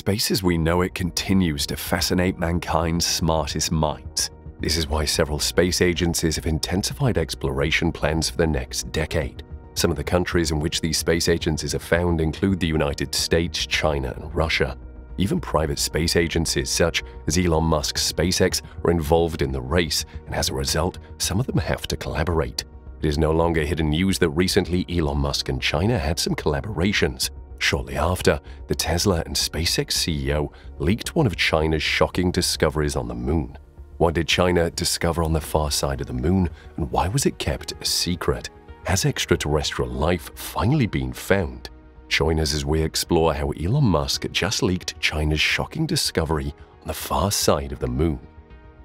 Space as we know it continues to fascinate mankind's smartest minds. This is why several space agencies have intensified exploration plans for the next decade. Some of the countries in which these space agencies are found include the United States, China, and Russia. Even private space agencies such as Elon Musk's SpaceX are involved in the race, and as a result, some of them have to collaborate. It is no longer hidden news that recently Elon Musk and China had some collaborations. Shortly after, the Tesla and SpaceX CEO leaked one of China's shocking discoveries on the moon. What did China discover on the far side of the moon, and why was it kept a secret? Has extraterrestrial life finally been found? Join us as we explore how Elon Musk just leaked China's shocking discovery on the far side of the moon.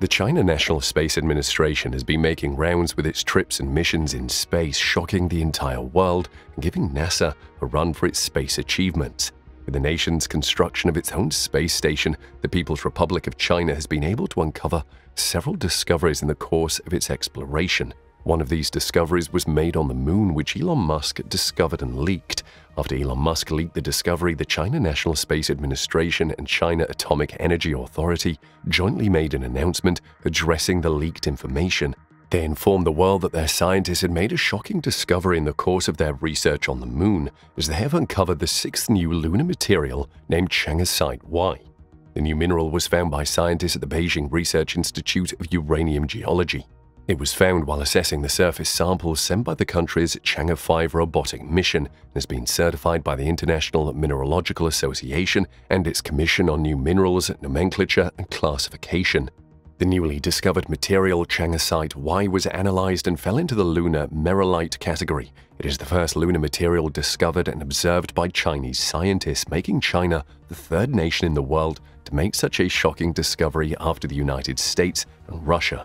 The China National Space Administration has been making rounds with its trips and missions in space, shocking the entire world and giving NASA a run for its space achievements. With the nation's construction of its own space station, the People's Republic of China has been able to uncover several discoveries in the course of its exploration. One of these discoveries was made on the moon, which Elon Musk discovered and leaked. After Elon Musk leaked the discovery, the China National Space Administration and China Atomic Energy Authority jointly made an announcement addressing the leaked information. They informed the world that their scientists had made a shocking discovery in the course of their research on the moon, as they have uncovered the sixth new lunar material named Chang'e Y. The new mineral was found by scientists at the Beijing Research Institute of Uranium Geology. It was found while assessing the surface samples sent by the country's Chang'e 5 robotic mission and has been certified by the International Mineralogical Association and its Commission on New Minerals, Nomenclature and Classification. The newly discovered material Chang'e Y was analyzed and fell into the lunar merillite category. It is the first lunar material discovered and observed by Chinese scientists, making China the third nation in the world to make such a shocking discovery after the United States and Russia.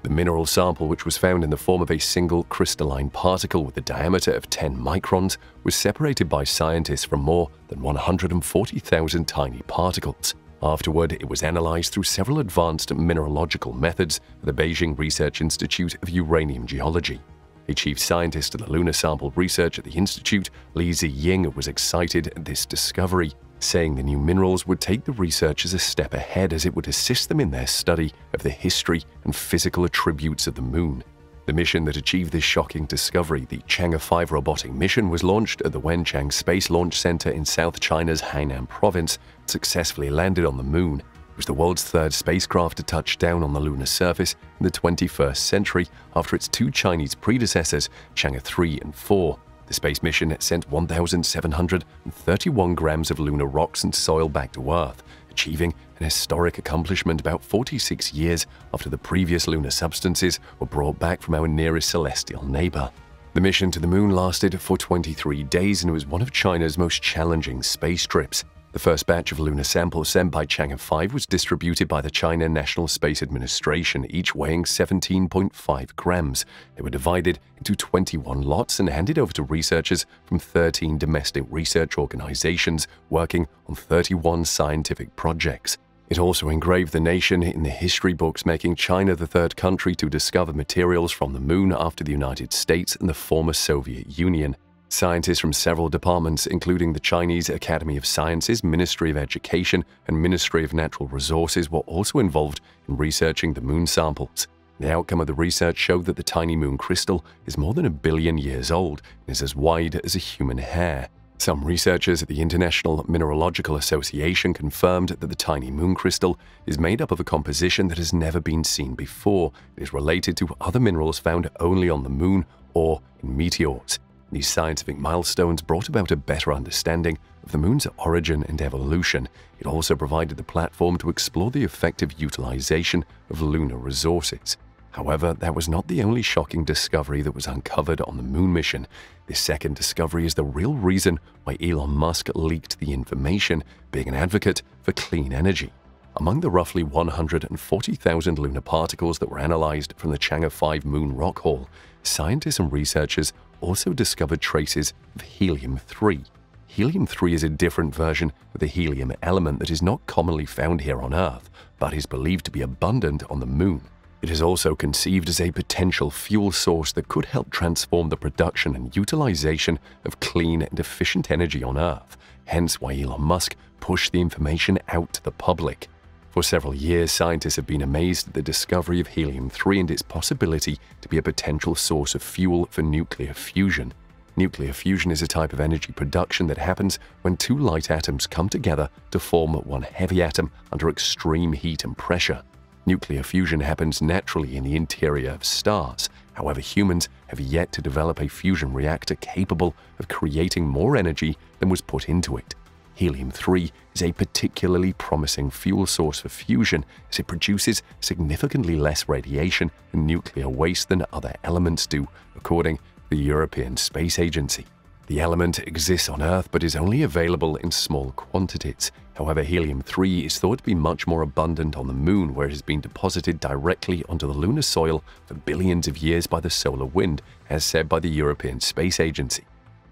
The mineral sample, which was found in the form of a single crystalline particle with a diameter of 10 microns, was separated by scientists from more than 140,000 tiny particles. Afterward, it was analyzed through several advanced mineralogical methods at the Beijing Research Institute of Uranium Geology. A chief scientist of the lunar sample research at the institute, Li Ziying, was excited at this discovery, saying the new minerals would take the researchers a step ahead as it would assist them in their study of the history and physical attributes of the moon. The mission that achieved this shocking discovery, the Chang'e 5 robotic mission, was launched at the Wenchang Space Launch Center in South China's Hainan province and successfully landed on the moon. It was the world's third spacecraft to touch down on the lunar surface in the 21st century after its two Chinese predecessors, Chang'e 3 and 4. The space mission sent 1,731 grams of lunar rocks and soil back to Earth, achieving an historic accomplishment about 46 years after the previous lunar substances were brought back from our nearest celestial neighbor. The mission to the moon lasted for 23 days and it was one of China's most challenging space trips. The first batch of lunar samples sent by Chang'e 5 was distributed by the China National Space Administration, each weighing 17.5 grams. They were divided into 21 lots and handed over to researchers from 13 domestic research organizations working on 31 scientific projects. It also engraved the nation in the history books, making China the third country to discover materials from the moon after the United States and the former Soviet Union. Scientists from several departments, including the Chinese Academy of Sciences, Ministry of Education, and Ministry of Natural Resources, were also involved in researching the moon samples. The outcome of the research showed that the tiny moon crystal is more than 1 billion years old and is as wide as a human hair. Some researchers at the International Mineralogical Association confirmed that the tiny moon crystal is made up of a composition that has never been seen before. It is related to other minerals found only on the moon or in meteors. These scientific milestones brought about a better understanding of the moon's origin and evolution. It also provided the platform to explore the effective utilization of lunar resources. However, that was not the only shocking discovery that was uncovered on the moon mission. This second discovery is the real reason why Elon Musk leaked the information, being an advocate for clean energy. Among the roughly 140,000 lunar particles that were analyzed from the Chang'e 5 moon rock haul, scientists and researchers also discovered traces of helium-3. Helium-3 is a different version of the helium element that is not commonly found here on Earth, but is believed to be abundant on the moon. It is also conceived as a potential fuel source that could help transform the production and utilization of clean and efficient energy on Earth, hence why Elon Musk push the information out to the public. For several years, scientists have been amazed at the discovery of helium-3 and its possibility to be a potential source of fuel for nuclear fusion. Nuclear fusion is a type of energy production that happens when two light atoms come together to form one heavy atom under extreme heat and pressure. Nuclear fusion happens naturally in the interior of stars. However, humans have yet to develop a fusion reactor capable of creating more energy than was put into it. Helium-3 is a particularly promising fuel source for fusion as it produces significantly less radiation and nuclear waste than other elements do, according to the European Space Agency. The element exists on Earth but is only available in small quantities. However, helium-3 is thought to be much more abundant on the Moon, where it has been deposited directly onto the lunar soil for billions of years by the solar wind, as said by the European Space Agency.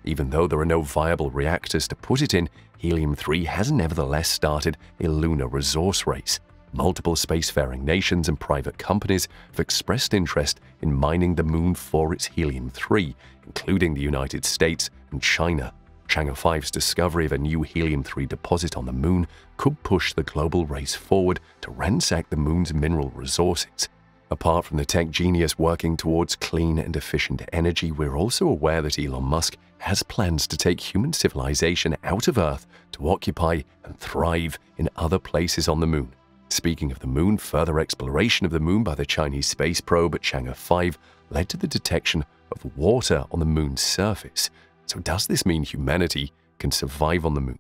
Even though there are no viable reactors to put it in, helium-3 has nevertheless started a lunar resource race. Multiple spacefaring nations and private companies have expressed interest in mining the Moon for its helium-3, including the United States and China. Chang'e 5's discovery of a new helium-3 deposit on the Moon could push the global race forward to ransack the Moon's mineral resources. Apart from the tech genius working towards clean and efficient energy, we're also aware that Elon Musk has plans to take human civilization out of Earth to occupy and thrive in other places on the Moon. Speaking of the Moon, further exploration of the Moon by the Chinese space probe Chang'e 5 led to the detection of water on the Moon's surface. So does this mean humanity can survive on the Moon?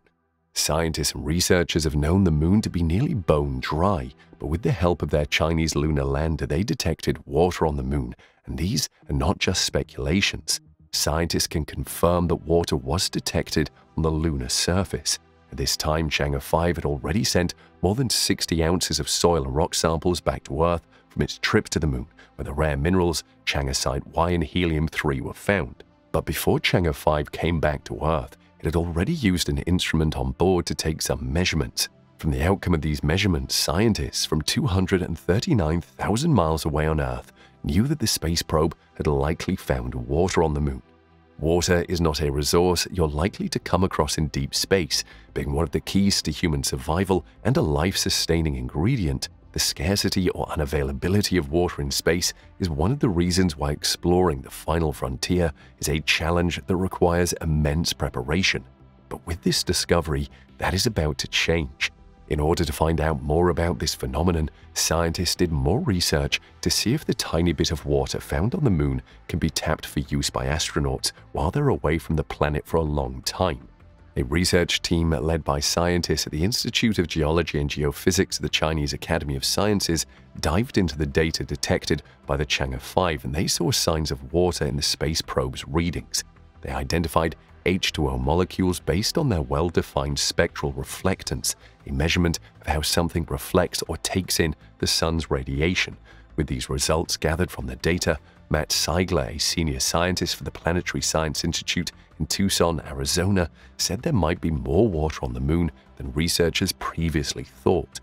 Scientists and researchers have known the Moon to be nearly bone dry, but with the help of their Chinese lunar lander, they detected water on the Moon, and these are not just speculations. Scientists can confirm that water was detected on the lunar surface. At this time, Chang'e 5 had already sent more than 60 ounces of soil and rock samples back to Earth from its trip to the Moon, where the rare minerals Chang'e Y and helium-3 were found. But before Chang'e 5 came back to Earth, it had already used an instrument on board to take some measurements. From the outcome of these measurements, scientists from 239,000 miles away on Earth knew that the space probe had likely found water on the Moon. Water is not a resource you're likely to come across in deep space, being one of the keys to human survival and a life-sustaining ingredient. The scarcity or unavailability of water in space is one of the reasons why exploring the final frontier is a challenge that requires immense preparation. But with this discovery, that is about to change. In order to find out more about this phenomenon, scientists did more research to see if the tiny bit of water found on the Moon can be tapped for use by astronauts while they're away from the planet for a long time. A research team led by scientists at the Institute of Geology and Geophysics of the Chinese Academy of Sciences dived into the data detected by the Chang'e 5, and they saw signs of water in the space probe's readings. They identified H2O molecules based on their well-defined spectral reflectance, a measurement of how something reflects or takes in the sun's radiation. With these results gathered from the data, Matt Seigler, a senior scientist for the Planetary Science Institute in Tucson, Arizona, said there might be more water on the Moon than researchers previously thought.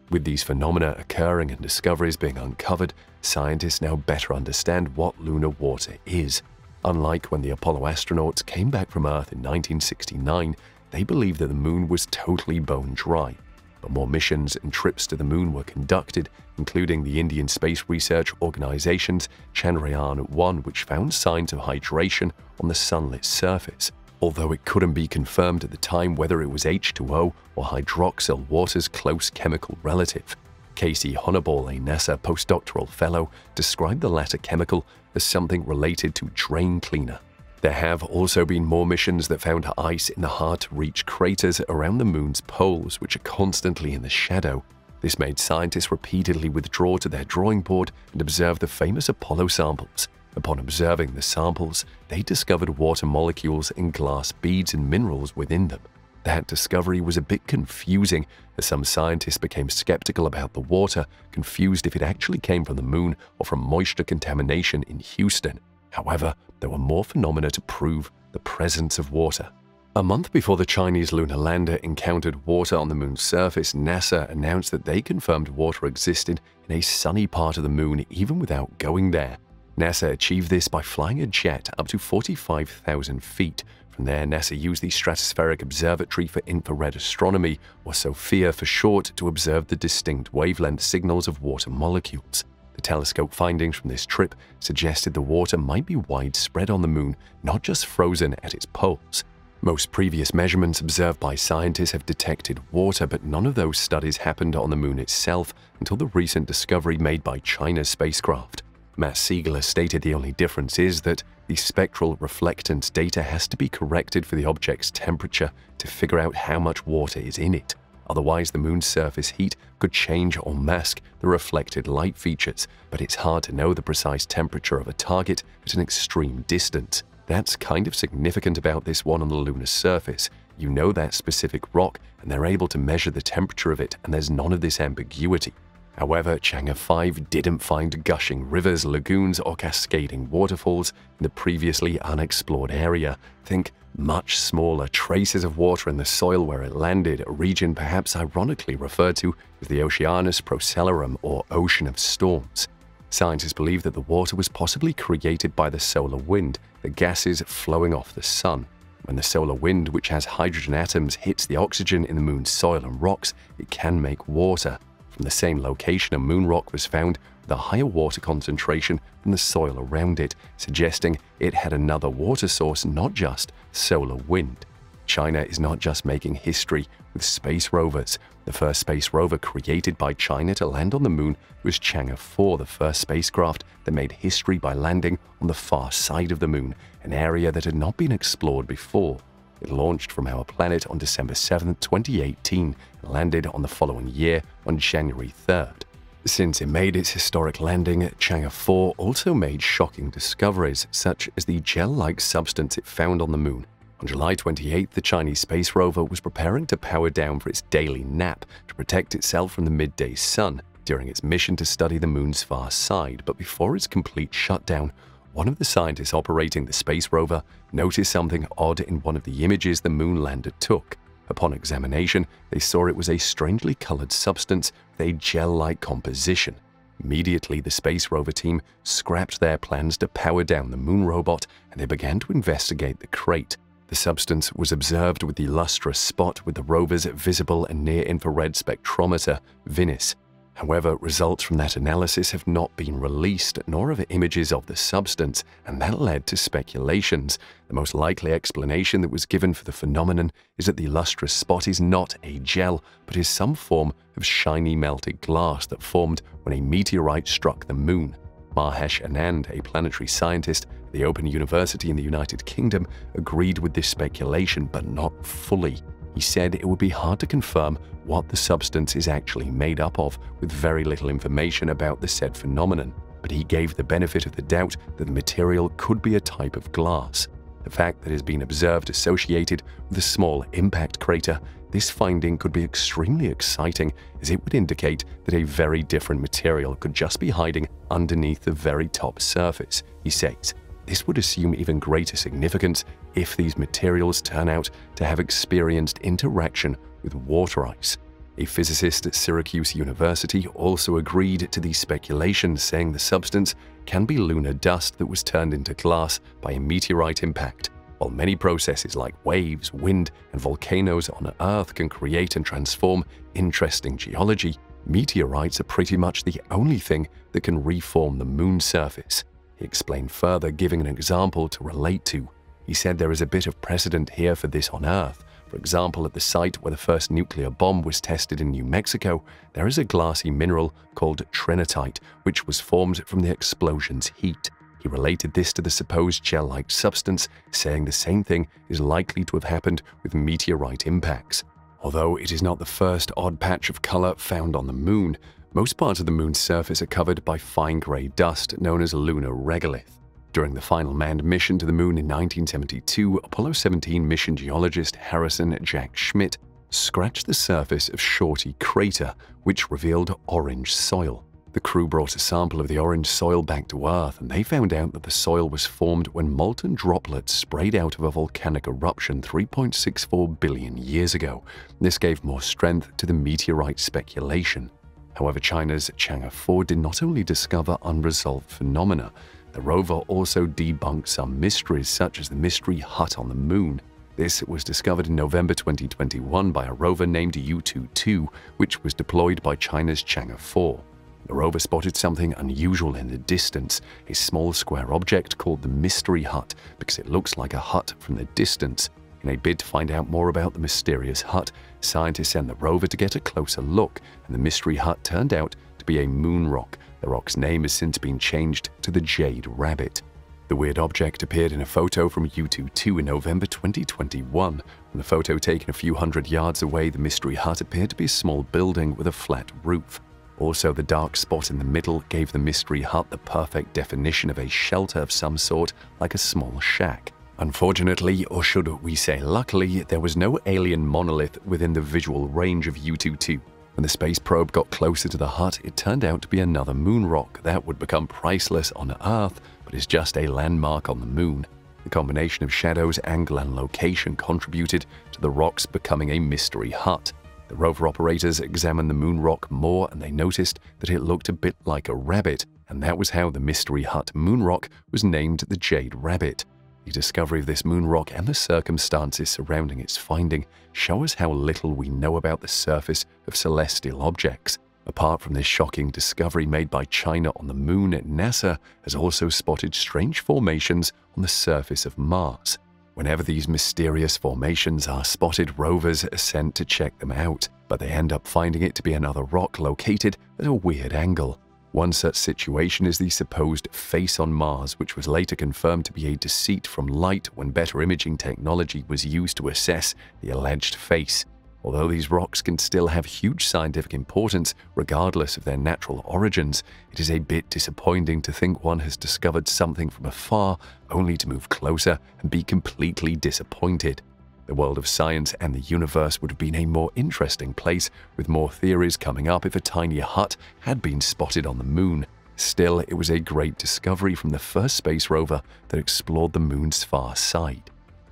With these phenomena occurring and discoveries being uncovered, scientists now better understand what lunar water is. Unlike when the Apollo astronauts came back from Earth in 1969, they believed that the Moon was totally bone dry. But more missions and trips to the Moon were conducted, including the Indian Space Research Organization's Chandrayaan-1, which found signs of hydration on the sunlit surface. Although it couldn't be confirmed at the time whether it was H2O or hydroxyl, water's close chemical relative. Casey Honeyball, a NASA postdoctoral fellow, described the latter chemical as something related to drain cleaner. There have also been more missions that found ice in the hard-to-reach craters around the Moon's poles, which are constantly in the shadow. This made scientists repeatedly withdraw to their drawing board and observe the famous Apollo samples. Upon observing the samples, they discovered water molecules in glass beads and minerals within them. That discovery was a bit confusing, as some scientists became skeptical about the water, confused if it actually came from the Moon or from moisture contamination in Houston. However, there were more phenomena to prove the presence of water. A month before the Chinese lunar lander encountered water on the Moon's surface, NASA announced that they confirmed water existed in a sunny part of the Moon even without going there. NASA achieved this by flying a jet up to 45,000 feet From there, NASA used the Stratospheric Observatory for Infrared Astronomy, or SOFIA for short, to observe the distinct wavelength signals of water molecules. The telescope findings from this trip suggested the water might be widespread on the moon, not just frozen at its poles. Most previous measurements observed by scientists have detected water, but none of those studies happened on the moon itself until the recent discovery made by China's spacecraft. Matt Siegler stated the only difference is that the spectral reflectance data has to be corrected for the object's temperature to figure out how much water is in it. Otherwise, the moon's surface heat could change or mask the reflected light features, but it's hard to know the precise temperature of a target at an extreme distance. That's kind of significant about this one on the lunar surface. You know that specific rock, and they're able to measure the temperature of it, and there's none of this ambiguity. However, Chang'e 5 didn't find gushing rivers, lagoons, or cascading waterfalls in the previously unexplored area. Think much smaller traces of water in the soil where it landed, a region perhaps ironically referred to as the Oceanus Procellarum, or Ocean of Storms. Scientists believe that the water was possibly created by the solar wind, the gases flowing off the sun. When the solar wind, which has hydrogen atoms, hits the oxygen in the moon's soil and rocks, it can make water. From the same location, a moon rock was found with a higher water concentration than the soil around it, suggesting it had another water source, not just solar wind. China is not just making history with space rovers. The first space rover created by China to land on the moon was Chang'e 4, the first spacecraft that made history by landing on the far side of the moon, an area that had not been explored before. It launched from our planet on December 7, 2018, and landed on the following year on January 3rd. Since it made its historic landing, Chang'e 4 also made shocking discoveries, such as the gel-like substance it found on the moon. On July 28th, the Chinese space rover was preparing to power down for its daily nap to protect itself from the midday sun during its mission to study the moon's far side. But before its complete shutdown, one of the scientists operating the space rover noticed something odd in one of the images the moon lander took. Upon examination, they saw it was a strangely colored substance with a gel-like composition. Immediately, the space rover team scrapped their plans to power down the moon robot, and they began to investigate the crate. The substance was observed with the lustrous spot with the rover's visible and near-infrared spectrometer, VINIS. However, results from that analysis have not been released, nor have images of the substance, and that led to speculations. The most likely explanation that was given for the phenomenon is that the lustrous spot is not a gel, but is some form of shiny melted glass that formed when a meteorite struck the moon. Mahesh Anand, a planetary scientist at the Open University in the United Kingdom, agreed with this speculation, but not fully. He said it would be hard to confirm what the substance is actually made up of, with very little information about the said phenomenon, but he gave the benefit of the doubt that the material could be a type of glass. The fact that it has been observed associated with a small impact crater, this finding could be extremely exciting, as it would indicate that a very different material could just be hiding underneath the very top surface, he says. This would assume even greater significance if these materials turn out to have experienced interaction with water ice. A physicist at Syracuse University also agreed to these speculations, saying the substance can be lunar dust that was turned into glass by a meteorite impact. While many processes like waves, wind, and volcanoes on Earth can create and transform interesting geology, meteorites are pretty much the only thing that can reform the moon's surface. He explained further, giving an example to relate to. He said there is a bit of precedent here for this on Earth. For example, at the site where the first nuclear bomb was tested in New Mexico, there is a glassy mineral called trinitite, which was formed from the explosion's heat. He related this to the supposed gel-like substance, saying the same thing is likely to have happened with meteorite impacts. Although it is not the first odd patch of color found on the moon, most parts of the moon's surface are covered by fine gray dust known as lunar regolith. During the final manned mission to the moon in 1972, Apollo 17 mission geologist Harrison Jack Schmitt scratched the surface of Shorty Crater, which revealed orange soil. The crew brought a sample of the orange soil back to Earth, and they found out that the soil was formed when molten droplets sprayed out of a volcanic eruption 3.64 billion years ago. This gave more strength to the meteorite speculation. However, China's Chang'e 4 did not only discover unresolved phenomena, The rover also debunked some mysteries, such as the mystery hut on the moon. This was discovered in November 2021 by a rover named U22, which was deployed by China's Chang'e 4. The rover spotted something unusual in the distance, a small square object called the Mystery Hut, because it looks like a hut from the distance. In a bid to find out more about the mysterious hut, scientists sent the rover to get a closer look, and the Mystery Hut turned out to be a moon rock. The rock's name has since been changed to the Jade Rabbit. The weird object appeared in a photo from U22 in November 2021. From the photo taken a few hundred yards away, the Mystery Hut appeared to be a small building with a flat roof. Also, the dark spot in the middle gave the Mystery Hut the perfect definition of a shelter of some sort, like a small shack. Unfortunately, or should we say luckily, there was no alien monolith within the visual range of U22. When the space probe got closer to the hut, it turned out to be another moon rock that would become priceless on Earth, but is just a landmark on the moon. The combination of shadows, angle, and location contributed to the rocks becoming a mystery hut. The rover operators examined the moon rock more, and they noticed that it looked a bit like a rabbit, and that was how the mystery hut moon rock was named the Jade Rabbit. The discovery of this moon rock and the circumstances surrounding its finding show us how little we know about the surface of celestial objects. Apart from this shocking discovery made by China on the moon, NASA has also spotted strange formations on the surface of Mars. Whenever these mysterious formations are spotted, rovers are sent to check them out, but they end up finding it to be another rock located at a weird angle. One such situation is the supposed face on Mars, which was later confirmed to be a deceit from light when better imaging technology was used to assess the alleged face. Although these rocks can still have huge scientific importance regardless of their natural origins, it is a bit disappointing to think one has discovered something from afar only to move closer and be completely disappointed. The world of science and the universe would have been a more interesting place, with more theories coming up if a tiny hut had been spotted on the moon. Still, it was a great discovery from the first space rover that explored the moon's far side.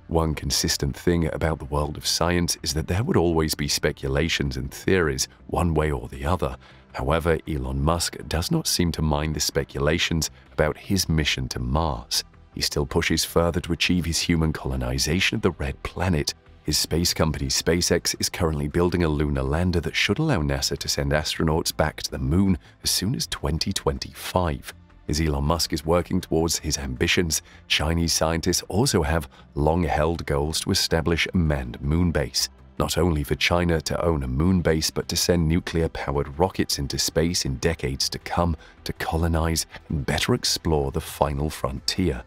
One consistent thing about the world of science is that there would always be speculations and theories, one way or the other. However, Elon Musk does not seem to mind the speculations about his mission to Mars. He still pushes further to achieve his human colonization of the Red Planet. His space company SpaceX is currently building a lunar lander that should allow NASA to send astronauts back to the moon as soon as 2025. As Elon Musk is working towards his ambitions, Chinese scientists also have long-held goals to establish a manned moon base. Not only for China to own a moon base, but to send nuclear-powered rockets into space in decades to come to colonize and better explore the final frontier.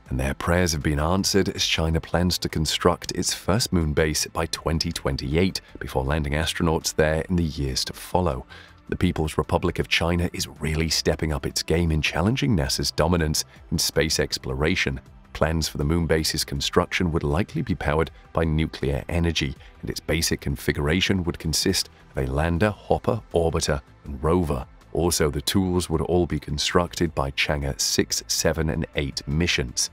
And their prayers have been answered as China plans to construct its first moon base by 2028 before landing astronauts there in the years to follow. The People's Republic of China is really stepping up its game in challenging NASA's dominance in space exploration. Plans for the moon base's construction would likely be powered by nuclear energy, and its basic configuration would consist of a lander, hopper, orbiter, and rover. Also, the tools would all be constructed by Chang'e 6, 7, and 8 missions.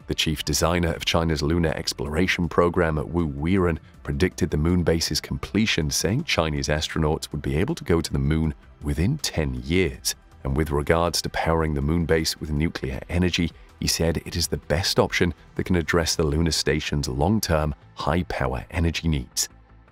The chief designer of China's lunar exploration program, Wu Weiren, predicted the moon base's completion, saying Chinese astronauts would be able to go to the moon within 10 years. And with regards to powering the moon base with nuclear energy, he said it is the best option that can address the lunar station's long-term, high-power energy needs.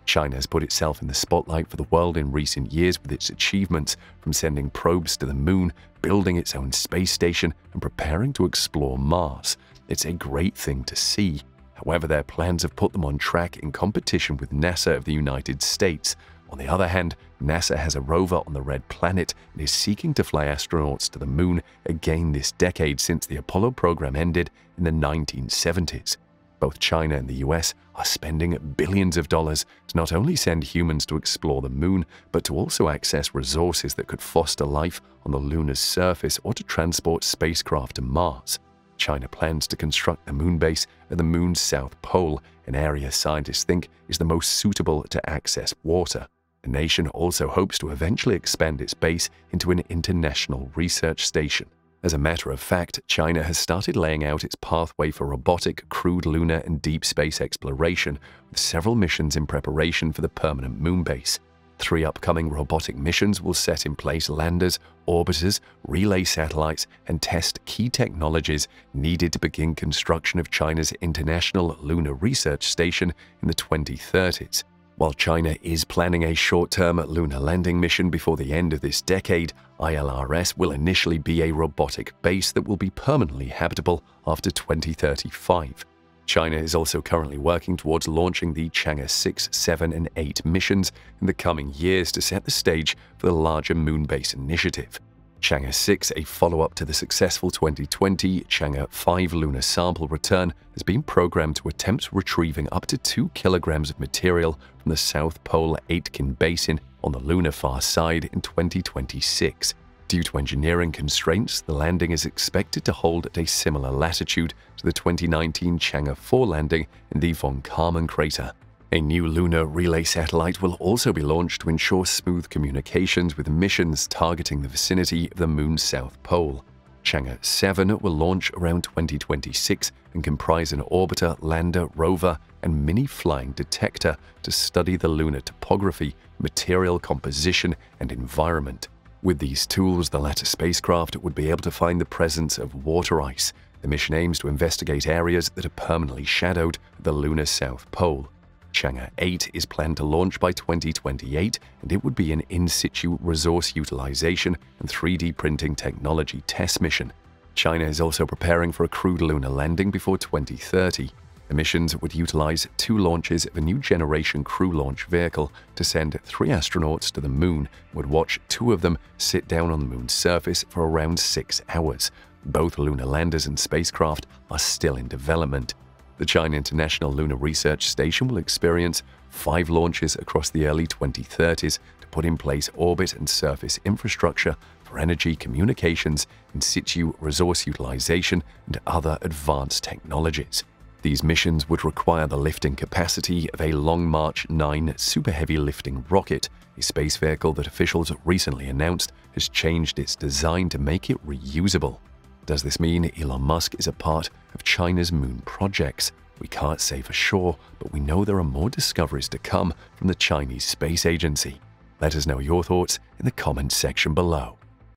China has put itself in the spotlight for the world in recent years with its achievements, from sending probes to the moon, building its own space station, and preparing to explore Mars. It's a great thing to see. However, their plans have put them on track in competition with NASA of the United States. On the other hand, NASA has a rover on the Red Planet and is seeking to fly astronauts to the moon again this decade since the Apollo program ended in the 1970s. Both China and the US are spending billions of dollars to not only send humans to explore the moon, but to also access resources that could foster life on the lunar surface or to transport spacecraft to Mars. China plans to construct the moon base at the moon's south pole, an area scientists think is the most suitable to access water. The nation also hopes to eventually expand its base into an international research station. As a matter of fact, China has started laying out its pathway for robotic, crewed lunar and deep space exploration, with several missions in preparation for the permanent moon base. 3 upcoming robotic missions will set in place landers, orbiters, relay satellites, and test key technologies needed to begin construction of China's International Lunar Research Station in the 2030s. While China is planning a short-term lunar landing mission before the end of this decade, ILRS will initially be a robotic base that will be permanently habitable after 2035. China is also currently working towards launching the Chang'e 6, 7, and 8 missions in the coming years to set the stage for the larger Moon Base initiative. Chang'e 6, a follow-up to the successful 2020 Chang'e 5 lunar sample return, has been programmed to attempt retrieving up to 2 kilograms of material from the South Pole Aitken Basin on the lunar far side in 2026. Due to engineering constraints, the landing is expected to hold at a similar latitude to the 2019 Chang'e 4 landing in the von Karman crater. A new lunar relay satellite will also be launched to ensure smooth communications with missions targeting the vicinity of the Moon's south pole. Chang'e 7 will launch around 2026 and comprise an orbiter, lander, rover, and mini-flying detector to study the lunar topography, material composition, and environment. With these tools, the latter spacecraft would be able to find the presence of water ice. The mission aims to investigate areas that are permanently shadowed at the lunar south pole. Chang'e 8 is planned to launch by 2028, and it would be an in-situ resource utilization and 3D printing technology test mission. China is also preparing for a crewed lunar landing before 2030. The missions would utilize 2 launches of a new generation crew launch vehicle to send 3 astronauts to the Moon and would watch 2 of them sit down on the Moon's surface for around 6 hours. Both lunar landers and spacecraft are still in development. The China International Lunar Research Station will experience 5 launches across the early 2030s to put in place orbit and surface infrastructure for energy, communications, in situ resource utilization, and other advanced technologies. These missions would require the lifting capacity of a Long March 9 super heavy lifting rocket, a space vehicle that officials recently announced has changed its design to make it reusable. Does this mean Elon Musk is a part of China's moon projects? We can't say for sure, but we know there are more discoveries to come from the Chinese space agency. Let us know your thoughts in the comments section below.